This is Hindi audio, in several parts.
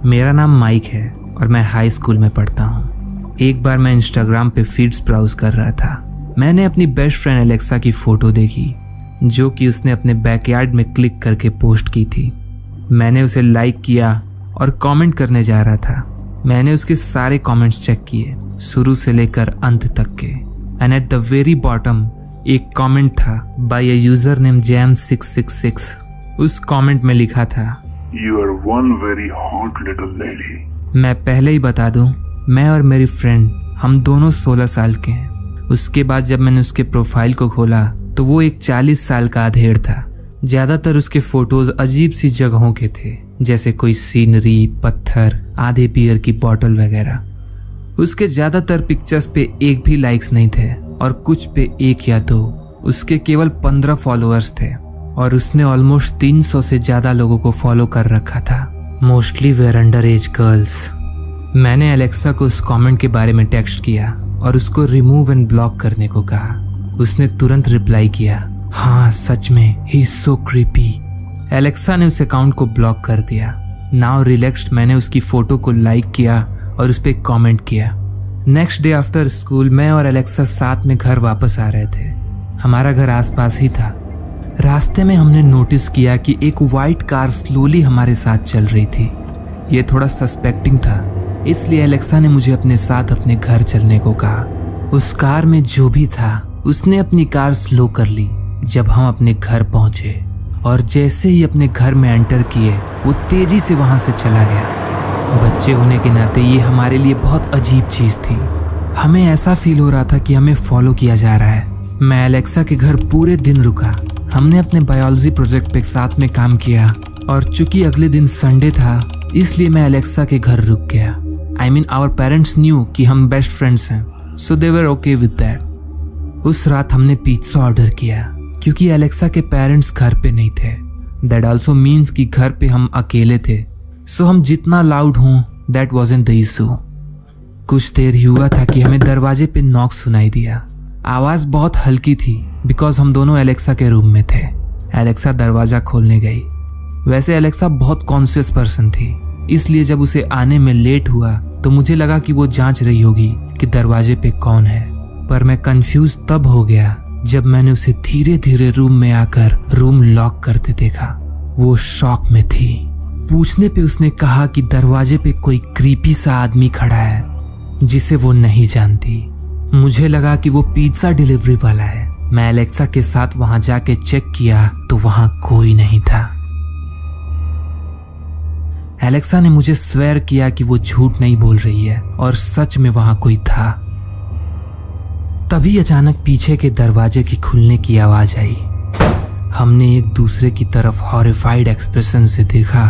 मेरा नाम माइक है और मैं हाई स्कूल में पढ़ता हूँ। एक बार मैं इंस्टाग्राम पे फीड्स ब्राउज कर रहा था। मैंने अपनी बेस्ट फ्रेंड एलेक्सा की फोटो देखी जो कि उसने अपने बैकयार्ड में क्लिक करके पोस्ट की थी। मैंने उसे लाइक किया और कमेंट करने जा रहा था। मैंने उसके सारे कमेंट्स चेक किए, शुरू से लेकर अंत तक के। And at the very bottom एक कमेंट था बाय अ यूजर नेम जैम666। उस कमेंट में लिखा था, You are one very hot little lady. मैं पहले ही बता दूं, मैं और मेरी फ्रेंड हम दोनों 16 साल के हैं। उसके बाद जब मैंने उसके प्रोफाइल को खोला तो वो एक 40 साल का अधेड़ था। ज्यादातर उसके फोटोज अजीब सी जगहों के थे, जैसे कोई सीनरी, पत्थर, आधे बियर की बोतल वगैरह। उसके ज्यादातर पिक्चर्स पे एक भी लाइक्स नहीं थे और कुछ पे 1 या 2। उसके केवल 15 फॉलोअर्स थे और उसने ऑलमोस्ट 300 से ज्यादा लोगों को फॉलो कर रखा था। Mostly were under age girls. मैंने एलेक्सा को उस कमेंट के बारे में टेक्स्ट किया और उसको रिमूव एंड ब्लॉक करने को कहा। उसने तुरंत रिप्लाई किया, हाँ सच में, he is so creepy. Alexa ने उस अकाउंट को ब्लॉक कर दिया। नाउ रिलैक्स्ड मैंने उसकी फोटो को लाइक किया और उस पर कॉमेंट किया। नेक्स्ट डे आफ्टर स्कूल मैं और एलेक्सा साथ में घर वापस आ रहे थे। हमारा घर आसपास ही था। रास्ते में हमने नोटिस किया कि एक वाइट कार स्लोली हमारे साथ चल रही थी। ये थोड़ा सस्पेक्टिंग था, इसलिए एलेक्सा ने मुझे अपने साथ अपने घर चलने को कहा। उस कार में जो भी था उसने अपनी कार स्लो कर ली जब हम अपने घर पहुंचे, और जैसे ही अपने घर में एंटर किए वो तेजी से वहां से चला गया। बच्चे होने के नाते ये हमारे लिए बहुत अजीब चीज थी। हमें ऐसा फील हो रहा था कि हमें फॉलो किया जा रहा है। मैं एलेक्सा के घर पूरे दिन रुका। हमने अपने बायोलॉजी प्रोजेक्ट पे साथ में काम किया और चूंकि अगले दिन संडे था इसलिए मैं एलेक्सा के घर रुक गया। I mean our parents knew कि हम बेस्ट फ्रेंड्स हैं, so they were okay with that. उस रात हमने पिज्जा ऑर्डर किया क्योंकि एलेक्सा के पेरेंट्स घर पे नहीं थे। दैट ऑल्सो मीन्स कि घर पे हम अकेले थे, सो हम जितना लाउड हों दैट वाज़न्ट द इशू। कुछ देर ही हुआ था कि हमें दरवाजे पे नॉक सुनाई दिया। आवाज बहुत हल्की थी बिकॉज हम दोनों एलेक्सा के रूम में थे। एलेक्सा दरवाजा खोलने गई। वैसे एलेक्सा बहुत कॉन्शियस पर्सन थी, इसलिए जब उसे आने में लेट हुआ तो मुझे लगा कि वो जांच रही होगी कि दरवाजे पे कौन है। पर मैं कंफ्यूज तब हो गया जब मैंने उसे धीरे धीरे रूम में आकर रूम लॉक करते देखा। वो शॉक में थी। पूछने पे उसने कहा कि दरवाजे पे कोई क्रीपी सा आदमी खड़ा है जिसे वो नहीं जानती। मुझे लगा कि वो पिज्जा डिलीवरी वाला है। मैं एलेक्सा के साथ वहां जाके चेक किया तो वहां कोई नहीं था। एलेक्सा ने मुझे स्वेयर किया कि वो झूठ नहीं बोल रही है और सच में वहां कोई था। तभी अचानक पीछे के दरवाजे की खुलने की आवाज आई। हमने एक दूसरे की तरफ हॉरिफाइड एक्सप्रेशन से देखा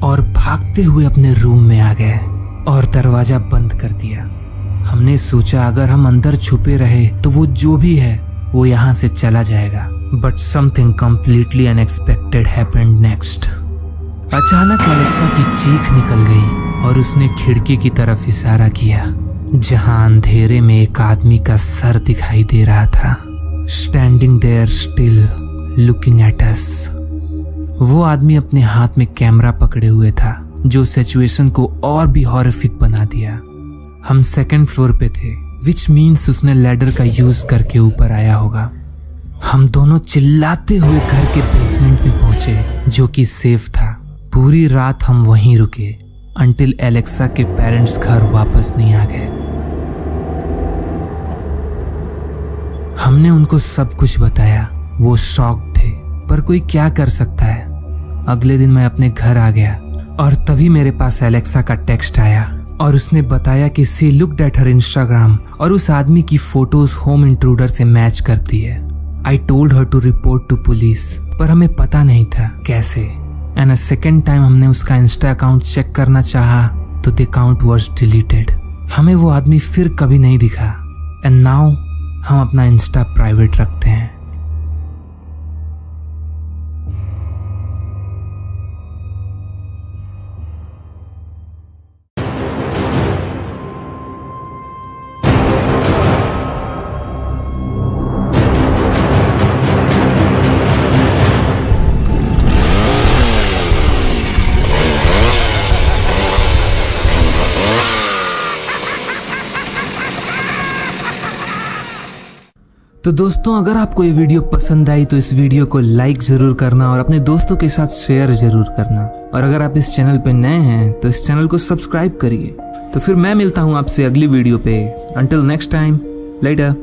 और भागते हुए अपने रूम में आ गए और दरवाजा बंद कर दिया। हमने सोचा अगर हम अंदर छुपे रहे तो वो जो भी है वो यहाँ से चला जाएगा। But something completely unexpected happened next. अचानक एलेक्सा की चीख निकल गई और उसने खिड़की की तरफ इशारा किया जहां अंधेरे में एक आदमी का सर दिखाई दे रहा था, standing there still looking at us. वो आदमी अपने हाथ में कैमरा पकड़े हुए था जो सिचुएशन को और भी हॉरिफिक बना दिया। हम 2nd फ्लोर पे थे, विच मीन्स उसने लैडर का यूज करके ऊपर आया होगा। हम दोनों चिल्लाते हुए घर के बेसमेंट में पहुंचे जो कि सेफ था। पूरी रात हम वहीं रुके अंटिल एलेक्सा के पेरेंट्स घर वापस नहीं आ गए। हमने उनको सब कुछ बताया। वो शॉक्ड थे, पर कोई क्या कर सकता है। अगले दिन मैं अपने घर आ गया और तभी मेरे पास एलेक्सा का टेक्स्ट आया और उसने बताया कि she looked at her Instagram और उस आदमी की फोटोज होम इंट्रूडर से मैच करती है। I told her to report to police, पर हमें पता नहीं था कैसे। एंड अ सेकेंड टाइम हमने उसका इंस्टा अकाउंट चेक करना चाहा तो द अकाउंट वाज डिलीटेड। हमें वो आदमी फिर कभी नहीं दिखा। एंड नाउ हम अपना इंस्टा प्राइवेट रखते हैं। तो दोस्तों, अगर आपको ये वीडियो पसंद आई तो इस वीडियो को लाइक ज़रूर करना और अपने दोस्तों के साथ शेयर ज़रूर करना। और अगर आप इस चैनल पे नए हैं तो इस चैनल को सब्सक्राइब करिए। तो फिर मैं मिलता हूँ आपसे अगली वीडियो पे। Until next time, letter.